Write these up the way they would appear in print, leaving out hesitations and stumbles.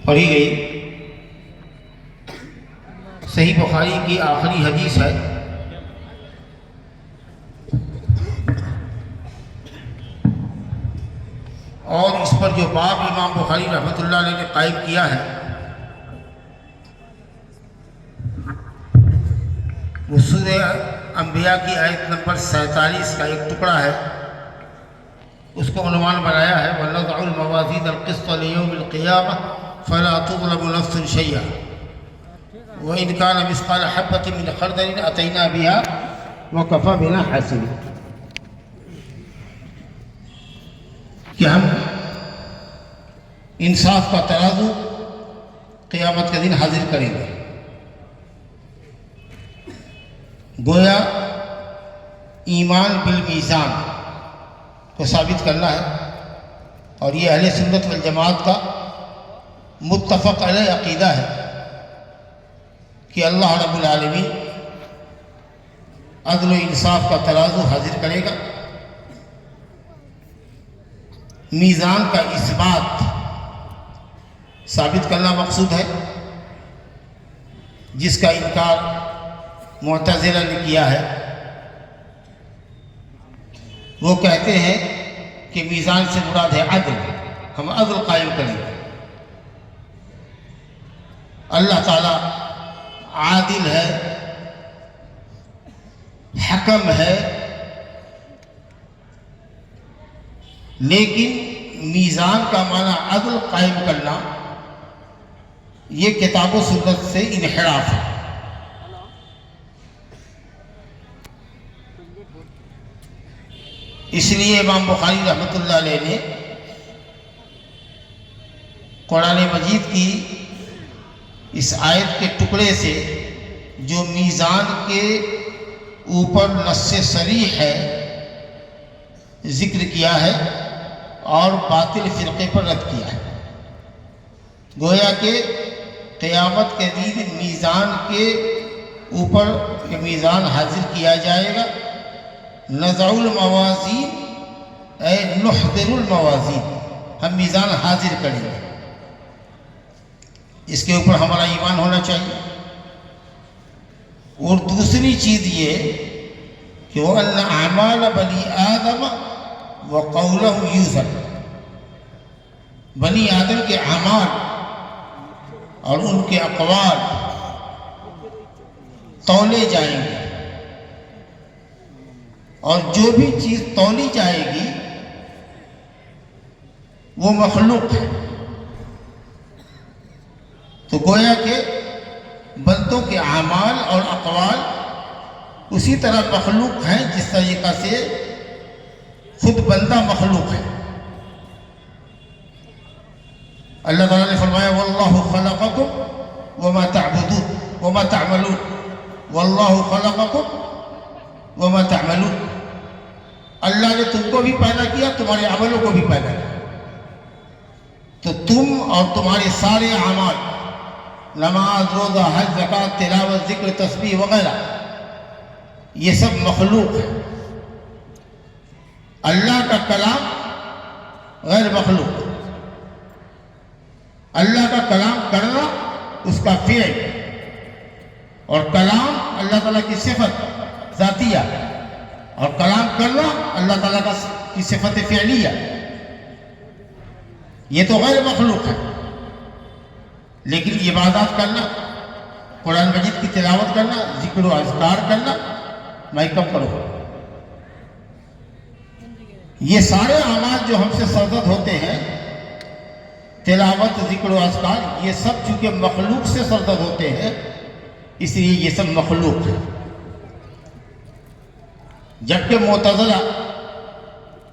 پڑھی گئی صحیح بخاری کی آخری حدیث ہے. اور اس پر جو باب امام بخاری رحمۃ اللہ علیہ نے قائم کیا ہے وہ سورہ انبیاء کی آیت نمبر 47 کا ایک ٹکڑا ہے. اس کو عنوان بنایا ہے وَنَضَعُ الْمَوَازِينَ الْقِسْطَ لِيَوْمِ الْقِيَامَةِ فَلَا تُظْلَمُ نَفْسٌ شَيْئًا وَإِنْ كَانَ مِثْقَالَ حَبَّةٍ مِّنْ خَرْدَلٍ أَتَيْنَا بِهَا وَكَفَىٰ بِنَا حَاسِبِينَ. کہ ہم انصاف کا ترازو قیامت کے دن حاضر کریں گے. گویا ایمان بالمیزان کو ثابت کرنا ہے اور یہ اہل سنت والجماعت کا متفق علیہ عقیدہ ہے کہ اللہ رب العالمین عدل و انصاف کا ترازو حاضر کرے گا. میزان کا اثبات ثابت کرنا مقصود ہے جس کا انکار معتزلہ نے کیا ہے. وہ کہتے ہیں کہ میزان سے مراد ہے عدل، ہم عدل قائم کریں گے. اللہ تعالیٰ عادل ہے، حکم ہے، لیکن میزان کا معنی عدل قائم کرنا یہ کتاب و سنت سے انحراف ہے. اس لیے امام بخاری رحمۃ اللہ علیہ نے قرآن مجید کی اس آیت کے ٹکڑے سے جو میزان کے اوپر نص صریح ہے ذکر کیا ہے اور باطل فرقے پر رد کیا ہے. گویا کہ قیامت کے دن میزان کے اوپر یہ میزان حاضر کیا جائے گا. نضع الموازین اے نحضر الموازین، ہم میزان حاضر کریں گے. اس کے اوپر ہمارا ایمان ہونا چاہیے. اور دوسری چیز یہ کہ وَأَنَّ أَعْمَالَ بَنِي آدَمَ وَقَوْلَهُ يُوزَنُ، بنی آدم کے اعمال اور ان کے اقوال تولے جائیں گے، اور جو بھی چیز تولی جائے گی وہ مخلوق ہے. تو گویا کہ بندوں کے اعمال اور اقوال اسی طرح مخلوق ہیں جس طریقہ سے خود بندہ مخلوق ہے. اللہ تعالیٰ نے فرمایا وَاللَّهُ خَلَقَكُمْ وَمَا تَعْبُدُونَ وَمَا تَعْمَلُونَ، وَاللَّهُ خَلَقَكُمْ وَمَا تَعْمَلُونَ. اللہ نے تم کو بھی پیدا کیا، تمہارے عملوں کو بھی پیدا کیا. تو تم اور تمہارے سارے اعمال، نماز، روزہ، حج، زکوٰۃ، تلاوت، ذکر، تسبیح وغیرہ، یہ سب مخلوق ہے. اللہ کا کلام غیر مخلوق. اللہ کا کلام کرنا اس کا فعل، اور کلام اللہ تعالیٰ کی صفت ذاتیہ، اور کلام کرنا اللہ تعالیٰ کی صفت فعلیہ. یہ تو غیر مخلوق ہے. لیکن عبادات کرنا، قرآن مجید کی تلاوت کرنا، ذکر و اذکار کرنا، میں کم کروں، یہ سارے اعمال جو ہم سے سرزد ہوتے ہیں، تلاوت، ذکر و اذکار، یہ سب چونکہ مخلوق سے سرزد ہوتے ہیں اس لیے یہ سب مخلوق ہے. جبکہ معتزلہ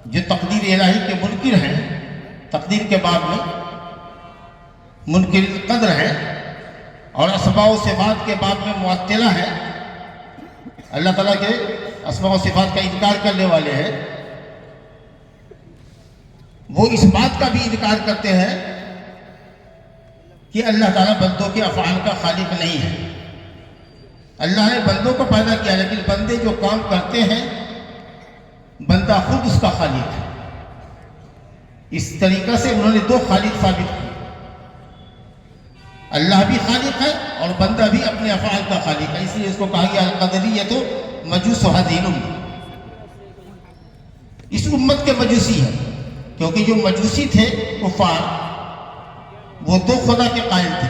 جو تقدیر الہی کے منکر ہیں، تقدیر کے باب میں منکر قدر ہیں، اور اسماء و صفات کے باب میں معطلہ ہیں، اللہ تعالیٰ کے اسماء و صفات کا انکار کرنے والے ہیں. وہ اس بات کا بھی انکار کرتے ہیں کہ اللہ تعالیٰ بندوں کے افعال کا خالق نہیں ہے. اللہ نے بندوں کو پیدا کیا، لیکن بندے جو کام کرتے ہیں بندہ خود اس کا خالق ہے. اس طریقہ سے انہوں نے دو خالق ثابت کیے. اللہ بھی خالق ہے اور بندہ بھی اپنے افعال کا خالق ہے، اس لیے اس کو کہا گیا القدریۃ مجوس هذه الامة، اس امت کے مجوسی ہے، کیونکہ جو مجوسی تھے کفار وہ دو خدا کے قائل تھے،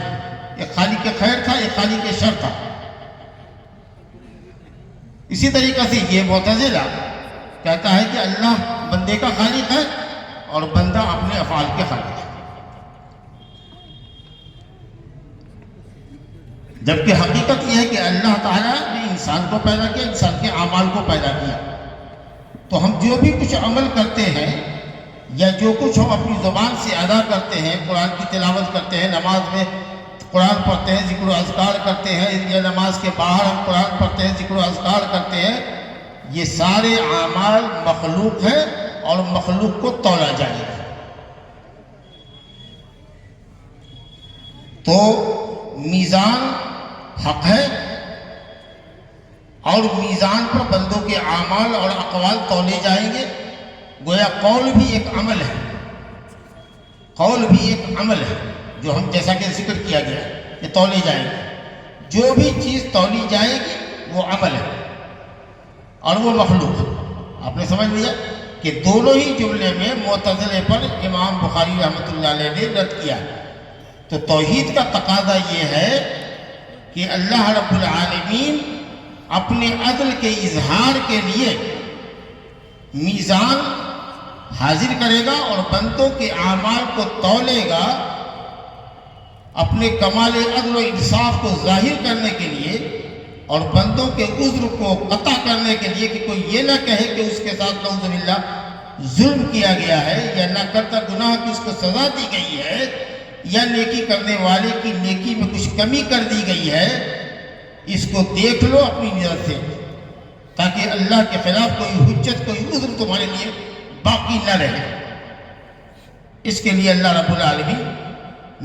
ایک خالق خیر تھا، ایک خالق شر تھا۔ اسی طریقہ سے یہ معتزلہ کہتا ہے کہ اللہ بندے کا خالق ہے اور بندہ اپنے افعال کے خالق ہے، جبکہ حقیقت یہ ہے کہ اللہ تعالیٰ نے انسان کو پیدا کیا، انسان کے اعمال کو پیدا کیا، تو ہم جو بھی کچھ عمل کرتے ہیں یا جو کچھ ہم اپنی زبان سے ادا کرتے ہیں، قرآن کی تلاوت کرتے ہیں، نماز میں قرآن پڑھتے ہیں، ذکر و اذکار کرتے ہیں، یا نماز کے باہر ہم قرآن پڑھتے ہیں، ذکر و اذکار کرتے ہیں، یہ سارے اعمال مخلوق ہیں اور مخلوق کو تولا جائے گا۔ تو میزان حق ہے اور میزان پر بندوں کے اعمال اور اقوال تولے جائیں گے۔ گویا قول بھی ایک عمل ہے، قول بھی ایک عمل ہے جو ہم جیسا کہ ذکر کیا گیا ہے کہ تولے جائیں گے۔ جو بھی چیز تولی جائے گی وہ عمل ہے اور وہ مخلوق ہے۔ آپ نے سمجھ لیا کہ دونوں ہی جملے میں معتزلے پر امام بخاری رحمۃ اللہ علیہ نے رد کیا۔ تو توحید کا تقاضا یہ ہے کہ اللہ رب العالمین اپنے عدل کے اظہار کے لیے میزان حاضر کرے گا اور بندوں کے اعمال کو تولے گا، اپنے کمال عدل و انصاف کو ظاہر کرنے کے لیے اور بندوں کے عذر کو قطع کرنے کے لیے کہ کوئی یہ نہ کہے کہ اس کے ساتھ نعوذ باللہ ظلم کیا گیا ہے یا نہ کرتا گناہ کی اس کو سزا دی گئی ہے یا نیکی کرنے والے کی نیکی میں کچھ کمی کر دی گئی ہے۔ اس کو دیکھ لو اپنی نظر سے تاکہ اللہ کے خلاف کوئی حجت، کوئی عذر تمہارے لیے باقی نہ رہے۔ اس کے لیے اللہ رب العالمین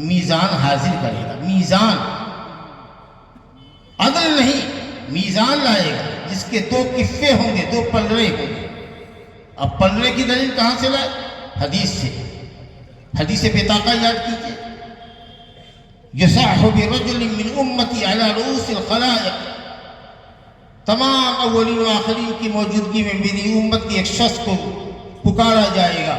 میزان حاضر کرے گا۔ میزان عدل نہیں، میزان لائے گا جس کے دو کفے ہوں گے، دو پلڑے ہوں گے۔ اب پلڑے کی دلیل کہاں سے لائے؟ حدیث سے۔ حدیث بطاقہ یاد کیجئے، یصاح برجل من امتی علی رؤوس الخلائق، تمام اولین و آخرین کی موجودگی میں میری امت کے ایک شخص کو پکارا جائے گا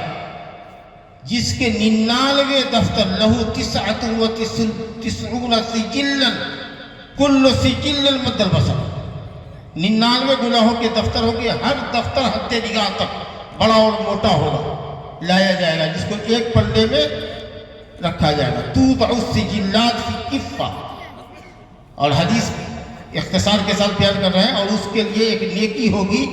جس کے 99 دفتر، لہو 99 سجلا کل سجل مد البصر، 99 گناہوں کے دفتر ہوں گے، ہر دفتر حد نگاہ تک بڑا اور موٹا ہوگا، لایا جائے گا جس کو ایک پلڑے میں رکھا جائے گا۔ توضع السجلات فی کفہ، اور حدیث اختصار کے ساتھ بیان کر رہے ہیں، اور اس کے لیے ایک نیکی ہوگی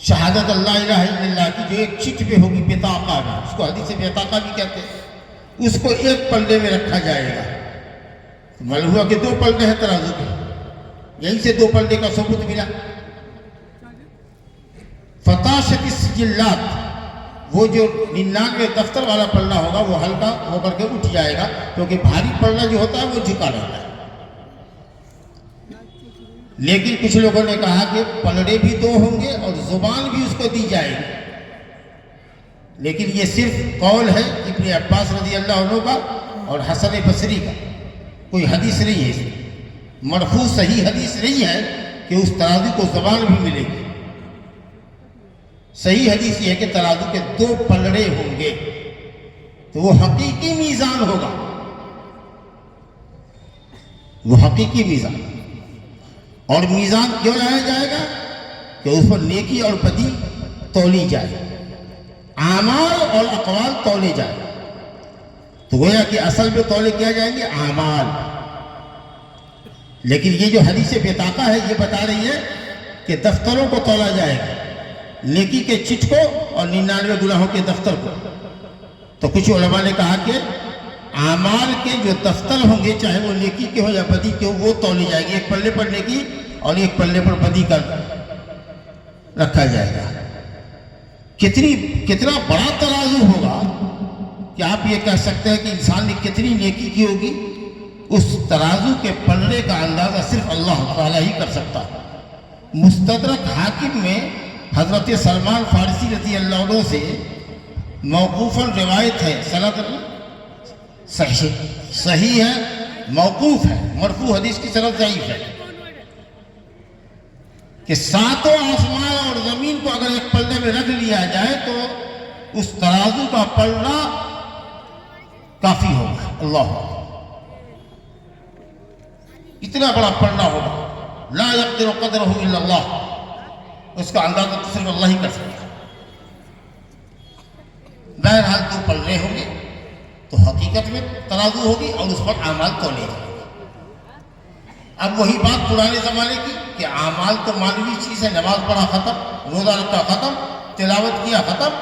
شہادت اللہ الہ الا اللہ کی، جو ایک چٹ پہ ہوگی بطاقہ میں، اس کو حدیث بطاقہ بھی کہتے ہیں، اس کو ایک پلڑے میں رکھا جائے گا۔ معلوم ہوا کہ دو پلڑے ہیں ترازو کے، یہیں سے دو پلڑے کا ثبوت ملا۔ فتاشت السجلات، وہ جو 99 دفتر والا پلڑا ہوگا وہ ہلکا ہو کر کے اٹھ جائے گا، کیونکہ بھاری پلڑا جو ہوتا ہے وہ جھکا رہتا ہے۔ لیکن کچھ لوگوں نے کہا کہ پلڑے بھی دو ہوں گے اور زبان بھی اس کو دی جائے گی، لیکن یہ صرف قول ہے ابن عباس رضی اللہ عنہ کا اور حسن بصری کا، کوئی حدیث نہیں ہے، اس میں مرفوع صحیح حدیث نہیں ہے کہ اس ترازو کو زبان بھی ملے گی۔ صحیح حدیث یہ ہے کہ ترازو کے دو پلڑے ہوں گے، تو وہ حقیقی میزان ہوگا، وہ حقیقی میزان۔ اور میزان کیوں لایا جائے گا؟ کہ اس پر نیکی اور بدی تولی جائے، اعمال اور اقوال تولے جائے۔ تو گویا کہ اصل میں تولے کیا جائیں گے اعمال، لیکن یہ جو حدیث بطاقہ ہے یہ بتا رہی ہے کہ دفتروں کو تولا جائے گا، نیکی کے چٹ کو اور 99 گناہوں کے دفتر کو۔ تو کچھ علماء نے کہا کہ اعمال کے جو دفتر ہوں گے، چاہے وہ نیکی کے ہو یا بدی کے ہو، وہ تولی جائے گی، ایک پلے پر نیکی اور ایک پلے پر بدی کا رکھا جائے گا۔ کتنا بڑا ترازو ہوگا کہ آپ یہ کہہ سکتے ہیں کہ انسان نے کتنی نیکی کی ہوگی، اس ترازو کے پلڑے کا اندازہ صرف اللہ تعالیٰ ہی کر سکتا ہے۔ مستدرک حاکم میں حضرت سلمان فارسی رضی اللہ عنہ سے موقوفاً روایت ہے، صحیح ہے، موقوف ہے، مرفوع حدیث کی طرف ضعیف ہے کہ ساتوں آسمان اور زمین کو اگر ایک پلڑے میں رکھ لیا جائے تو اس ترازو کا پلڑا کافی ہوگا. اللہ اتنا بڑا پلڑا ہوگا، لا يقدر قدرہ الا اللہ، اس کا اندازہ تو صرف اللہ ہی کر سکتا ہے. بہرحال دو پلڑے ہوں گے تو حقیقت میں ترازو ہوگی اور اس پر اعمال تولے جائیں گے. اب وہی بات پرانے زمانے کی کہ اعمال تو مانوی چیز ہے، نماز پڑھا ختم، روزہ رکھا ختم، تلاوت کیا ختم،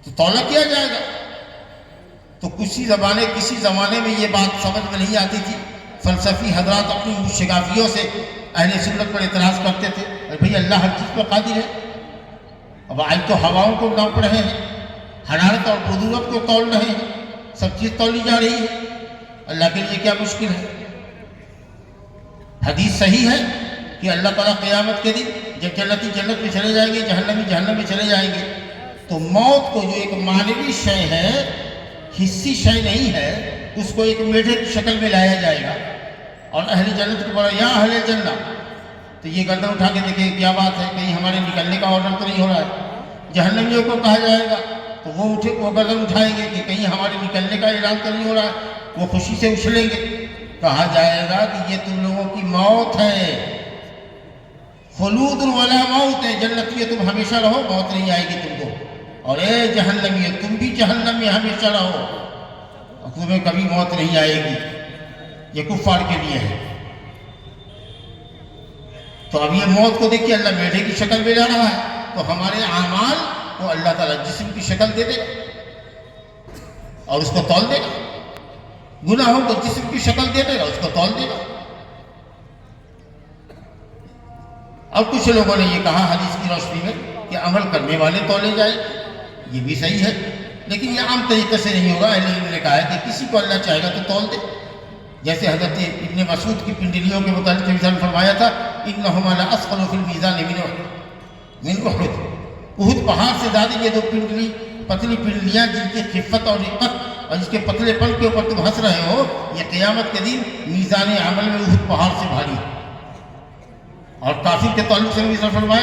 تو تولا کیا جائے گا. تو کسی زمانے میں یہ بات سمجھ میں نہیں آتی تھی. فلسفی حضرات اپنی شگافیوں سے اہل سنت پر اعتراض کرتے تھے، ارے بھئی اللہ ہر چیز پر قادر ہے. اب آج تو ہواؤں کو ناپ رہے ہیں، حرارت اور بذورت کو تول رہے ہیں، سب چیز تولی جا رہی ہے. اللہ کے لیے کیا مشکل ہے؟ حدیث صحیح ہے کہ اللہ تعالیٰ قیامت کے دن جب جنتی جنت میں چلے جائیں گے، جہنمی جہنم میں چلے جائیں گے، تو موت کو جو ایک مانوی شے ہے، حصی شے نہیں ہے، اس کو ایک میڈے کی شکل میں لایا جائے گا اور اہل جنت کو بولا یا اہل جنت، تو یہ گردن اٹھا کے دیکھیں کیا بات ہے، کہیں ہمارے نکلنے کا آرڈر تو نہیں ہو رہا ہے. جہنمیوں کو کہا جائے گا تو وہ گردن اٹھائیں گے کہ کہیں ہمارے نکلنے کا اعلان تو نہیں ہو رہا ہے، وہ خوشی سے اچھلیں گے. کہا جائے گا کہ یہ تم لوگوں کی موت ہے، خلود ولا موت ہے، جنتیے تم ہمیشہ رہو، موت نہیں آئے گی تم کو. اور اے جہنمیے تم بھی جہنم میں ہمیشہ رہو، تمہیں کبھی موت نہیں آئے گی. یہ کفار کے لیے ہے. تو اب یہ موت کو دیکھ کے اللہ میڈے کی شکل میں لا رہا ہے، تو ہمارے اعمال کو اللہ تعالیٰ جسم کی شکل دے دے گا اور اس کو تول دے گا. گناہوں کو جسم کی شکل دے دے گا، اس کو تول دے گا. اب کچھ لوگوں نے یہ کہا حدیث کی روشنی میں کہ عمل کرنے والے تولے جائیں، یہ بھی صحیح ہے، لیکن یہ عام طریقے سے نہیں ہوگا. اہل علم نے کہا ہے کہ کسی کو اللہ چاہے گا تو تول دے. جیسے حضرت ابن مسعود کی پنڈلیوں کے متعلق مثال فرمایا تھا، انہما لاثقل فی المیزان من احد، احد پہاڑ سے زیادہ یہ دو پنڈلی، پتلی پنڈلیاں جن کی خفت اور رقت اور جس کے پتلے پن کے اوپر تم ہنس رہے ہو، یہ قیامت کے دن میزان عمل میں احد پہاڑ سے بھاری. اور کافر کے تعلق سے بھی فرمایا